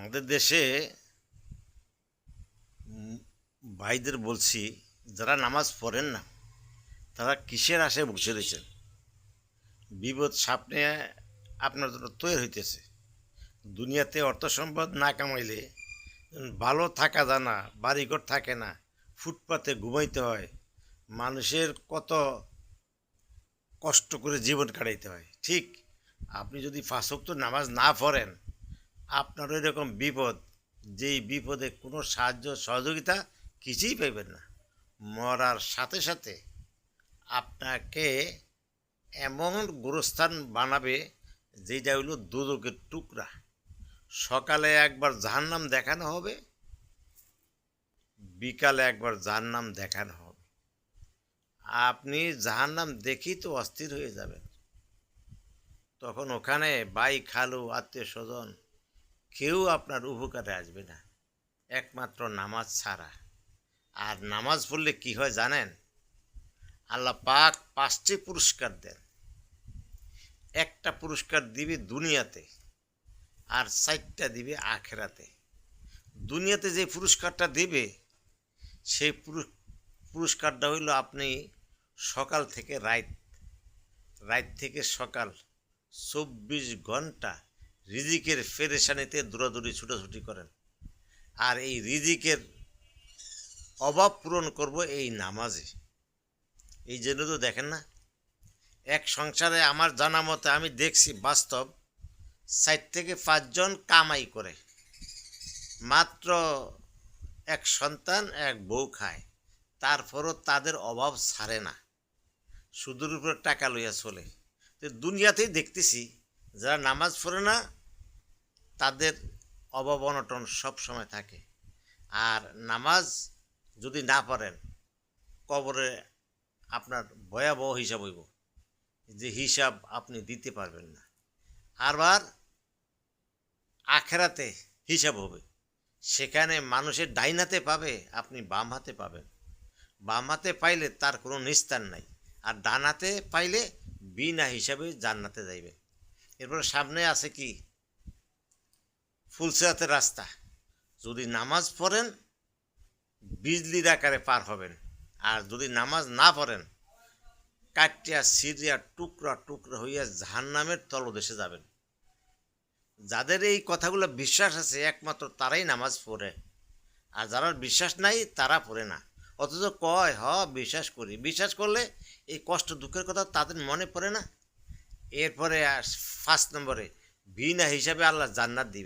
আমাদের দেশে ভাইদের বলছি, যারা নামাজ পড়েন না তারা কিসের আশায় বসে রয়েছেন। বিপদ সামনে আপনার জন্য তৈরি হইতেছে। দুনিয়াতে অর্থ সম্পদ না কামাইলে ভালো থাকা যায় না, বাড়িঘর থাকে না, ফুটপাতে ঘুমাইতে হয়, মানুষের কত কষ্ট করে জীবন কাটাইতে হয়। ঠিক আপনি যদি 5 ওয়াক্ত নামাজ না পড়েন, আপনার এরকম বিপদ, যেই বিপদে কোনো সাহায্য সহযোগিতা কিছুই পাইবেন না। মরার সাথে সাথে আপনাকে এমন গোরস্থান বানাবে যেটা হইল দোজখের টুকরা। সকালে একবার জাহান্নাম দেখানো হবে, বিকালে একবার জাহান্নাম দেখানো হবে। আপনি জাহান্নাম দেখেই তো অস্থির হয়ে যাবেন। তখন ওখানে ভাই, খালু, আত্মীয় স্বজন কেউ আপনার উপকারে আসবে না, একমাত্র নামাজ ছাড়া। আর নামাজ পড়লে কি হয় জানেন? আল্লাহ পাক 5টি পুরস্কার দেন। একটা পুরস্কার দিবে দুনিয়াতে, আর 4টা দিবে আখেরাতে। দুনিয়াতে যে পুরস্কারটা দিবে সেই পুরস্কারটা হইল আপনি সকাল থেকে রাত, রাত থেকে সকাল 24 ঘন্টা রিজিকের পেরেশানিতে দৌড়াদৌড়ি ছুটাছুটি করেন। আর এই রিজিকের অভাব পূরণ করব এই নামাজে। এই জন্য তো দেখেন না, এক সংসারে আমার জানা মতে আমি দেখছি বাস্তব 4 থেকে 5 জন কামাই করে, মাত্র এক সন্তান এক বউ খায়, তারপরও তাদের অভাব ছাড়ে না, সুদের উপরে টাকা লইয়া চলে। তো দুনিয়াতেই দেখতেছি যারা নামাজ পড়ে না তাদের অভাব অনটন সব সময় থাকে। আর নামাজ যদি না পড়েন, কবরে আপনার ভয়াবহ হিসাব হইব, যে হিসাব আপনি দিতে পারবেন না। আবার আখেরাতে হিসাব হবে, সেখানে মানুষের ডাইন হাতে পাবে, আপনি বাম হাতে পাবেন। বাম হাতে পাইলে তার কোনো নিস্তার নাই, আর ডান হাতে পাইলে বিনা হিসাবে জান্নাতে যাইবে। এরপর সামনে আছে কি? ফুলসিরাতের রাস্তা। যদি নামাজ পড়েন বিজলির আকারে পার হবেন, আর যদি নামাজ না পড়েন কাটিয়া সিরিয়া টুকরা টুকরা হইয়া জাহান্নামের তলদেশে যাবেন। যাদের এই কথাগুলো বিশ্বাস আছে একমাত্র তারাই নামাজ পড়ে, আর যারা বিশ্বাস নাই তারা পড়ে না। অথচ কয় বিশ্বাস করি, বিশ্বাস করলে এই কষ্ট দুঃখের কথা তাদের মনে পড়ে না। এরপরে 5 নম্বরে বিনা হিসাবে আল্লাহ জান্নাত দিবে।